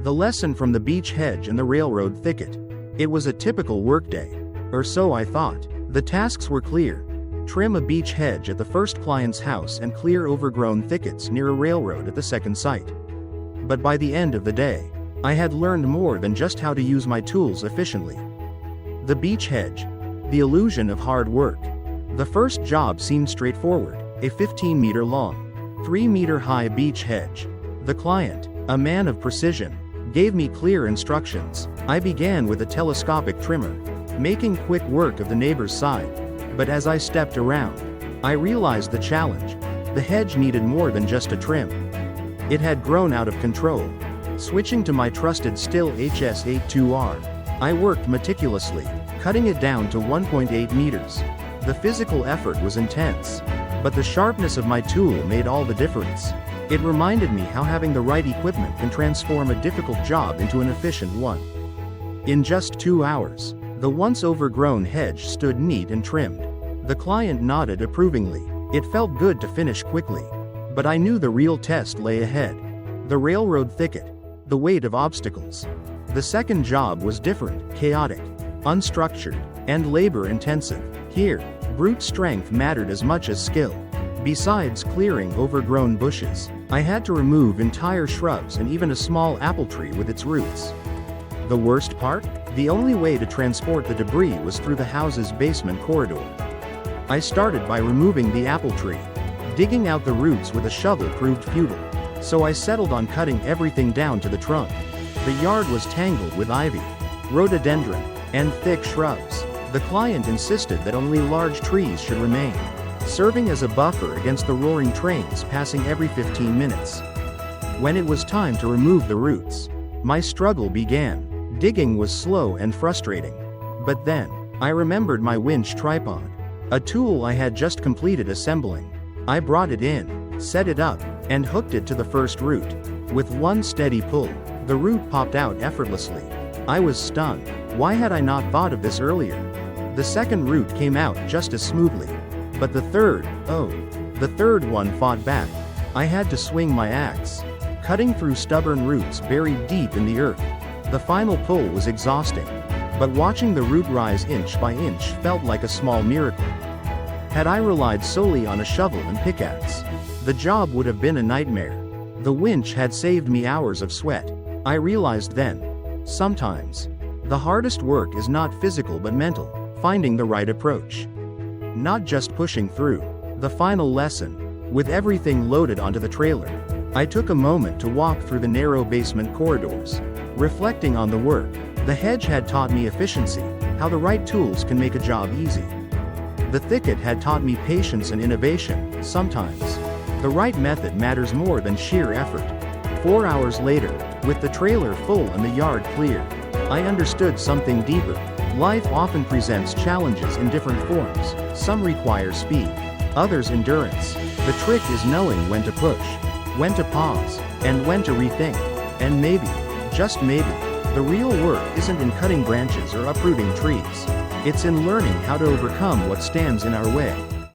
The lesson from the beech hedge and the railroad thicket. It was a typical workday. Or so I thought. The tasks were clear. Trim a beech hedge at the first client's house and clear overgrown thickets near a railroad at the second site. But by the end of the day, I had learned more than just how to use my tools efficiently. The beech hedge. The illusion of hard work. The first job seemed straightforward, a 15-meter long, 3-meter high beech hedge. The client, a man of precision, gave me clear instructions. I began with a telescopic trimmer, making quick work of the neighbor's side. But as I stepped around, I realized the challenge. The hedge needed more than just a trim. It had grown out of control. Switching to my trusted Stihl HS82R, I worked meticulously, cutting it down to 1.8 meters. The physical effort was intense, but the sharpness of my tool made all the difference. It reminded me how having the right equipment can transform a difficult job into an efficient one. In just 2 hours, the once overgrown hedge stood neat and trimmed. The client nodded approvingly. It felt good to finish quickly. But I knew the real test lay ahead. The railroad thicket. The weight of obstacles. The second job was different, chaotic, unstructured, and labor-intensive. Here, brute strength mattered as much as skill. Besides clearing overgrown bushes, I had to remove entire shrubs and even a small apple tree with its roots. The worst part? The only way to transport the debris was through the house's basement corridor. I started by removing the apple tree. Digging out the roots with a shovel proved futile, so I settled on cutting everything down to the trunk. The yard was tangled with ivy, rhododendron, and thick shrubs. The client insisted that only large trees should remain, serving as a buffer against the roaring trains passing every 15 minutes. When it was time to remove the roots, my struggle began. Digging was slow and frustrating. But then, I remembered my winch tripod, a tool I had just completed assembling. I brought it in, set it up, and hooked it to the first root. With one steady pull, the root popped out effortlessly. I was stunned. Why had I not thought of this earlier? The second root came out just as smoothly. But the third one fought back. I had to swing my axe, cutting through stubborn roots buried deep in the earth. The final pull was exhausting, but watching the root rise inch by inch felt like a small miracle. Had I relied solely on a shovel and pickaxe, the job would have been a nightmare. The winch had saved me hours of sweat. I realized then, sometimes, the hardest work is not physical but mental, finding the right approach. Not just pushing through. The final lesson. With everything loaded onto the trailer, I took a moment to walk through the narrow basement corridors, reflecting on the work. The hedge had taught me efficiency, how the right tools can make a job easy. The thicket had taught me patience and innovation. Sometimes, the right method matters more than sheer effort. 4 hours later, with the trailer full and the yard clear, I understood something deeper. Life often presents challenges in different forms. Some require speed, others endurance. The trick is knowing when to push, when to pause, and when to rethink. And maybe, just maybe, the real work isn't in cutting branches or uprooting trees. It's in learning how to overcome what stands in our way.